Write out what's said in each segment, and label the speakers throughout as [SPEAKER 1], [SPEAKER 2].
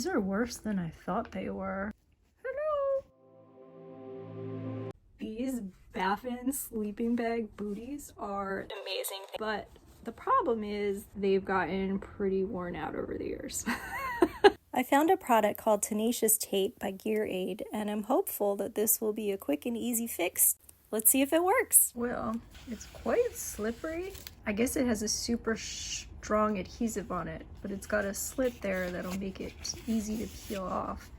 [SPEAKER 1] These are worse than I thought they were. Hello! These Baffin sleeping bag booties are amazing, but the problem is they've gotten pretty worn out over the years. I found a product called Tenacious tape by Gear Aid, and I'm hopeful that this will be a quick and easy fix. Let's see if it works. Well, it's quite slippery. I guess it has a super strong adhesive on it, but it's got a slit there that'll make it easy to peel off.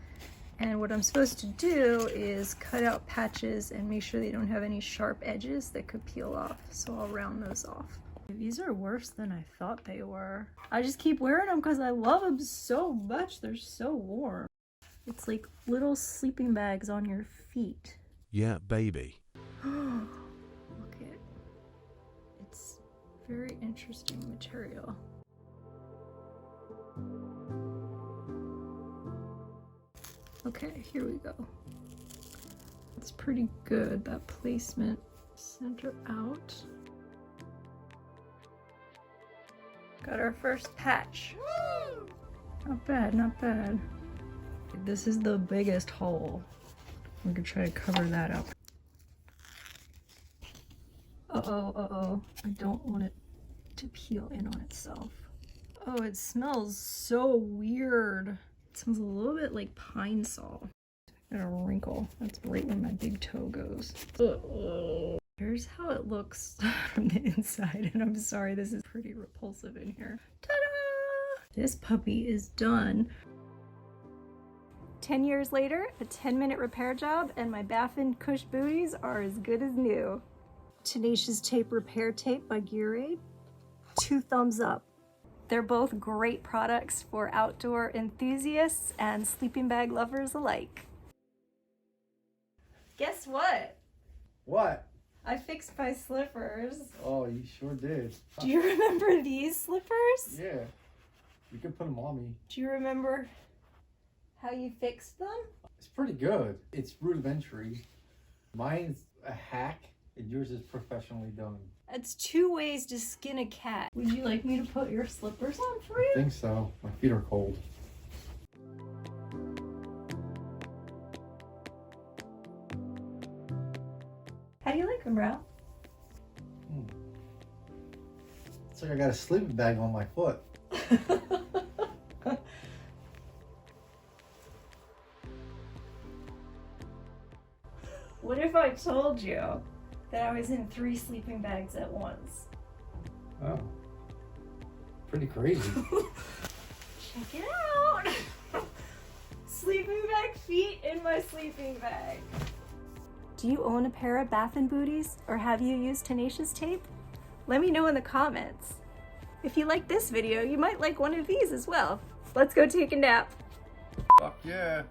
[SPEAKER 1] And what I'm supposed to do is cut out patches and make sure they don't have any sharp edges that could peel off. So I'll round those off. These are worse than I thought they were. I just keep wearing them because I love them so much. They're so warm. It's like little sleeping bags on your feet.
[SPEAKER 2] Yeah, baby.
[SPEAKER 1] Look at it. It's very interesting material. Okay, here we go. It's pretty good, that placement. Center out. Got our first patch. Woo! Not bad, not bad. This is the biggest hole. We could try to cover that up. Uh-oh. I don't want it to peel in on itself. Oh, it smells so weird. It smells a little bit like pine sol. Got a wrinkle. That's right where my big toe goes. Uh-oh. Here's how it looks from the inside, and I'm sorry, this is pretty repulsive in here. Ta-da! This puppy is done. 10 years later, a 10-minute repair job, and my Baffin Cush booties are as good as new. Tenacious tape repair tape by Gear Aid. 2 thumbs up. They're both great products for outdoor enthusiasts and sleeping bag lovers alike. Guess what?
[SPEAKER 3] What?
[SPEAKER 1] I fixed my slippers.
[SPEAKER 3] Oh, you sure did.
[SPEAKER 1] Do you remember these slippers?
[SPEAKER 3] Yeah. You could put them on me.
[SPEAKER 1] Do you remember how you fixed them?
[SPEAKER 3] It's pretty good. It's rudimentary. Mine's a hack, and yours is professionally done.
[SPEAKER 1] That's 2 ways to skin a cat. Would you like me to put your slippers on for you?
[SPEAKER 3] I think so. My feet are cold.
[SPEAKER 1] How do you like them, Ralph?
[SPEAKER 3] It's like I got a sleeping bag on my foot.
[SPEAKER 1] What if I told you that I was in 3 sleeping bags at once?
[SPEAKER 3] Oh. Pretty crazy.
[SPEAKER 1] Check it out! Sleeping bag feet in my sleeping bag. Do you own a pair of Baffin booties, or have you used Tenacious tape? Let me know in the comments. If you like this video, you might like one of these as well. Let's go take a nap.
[SPEAKER 3] Fuck yeah.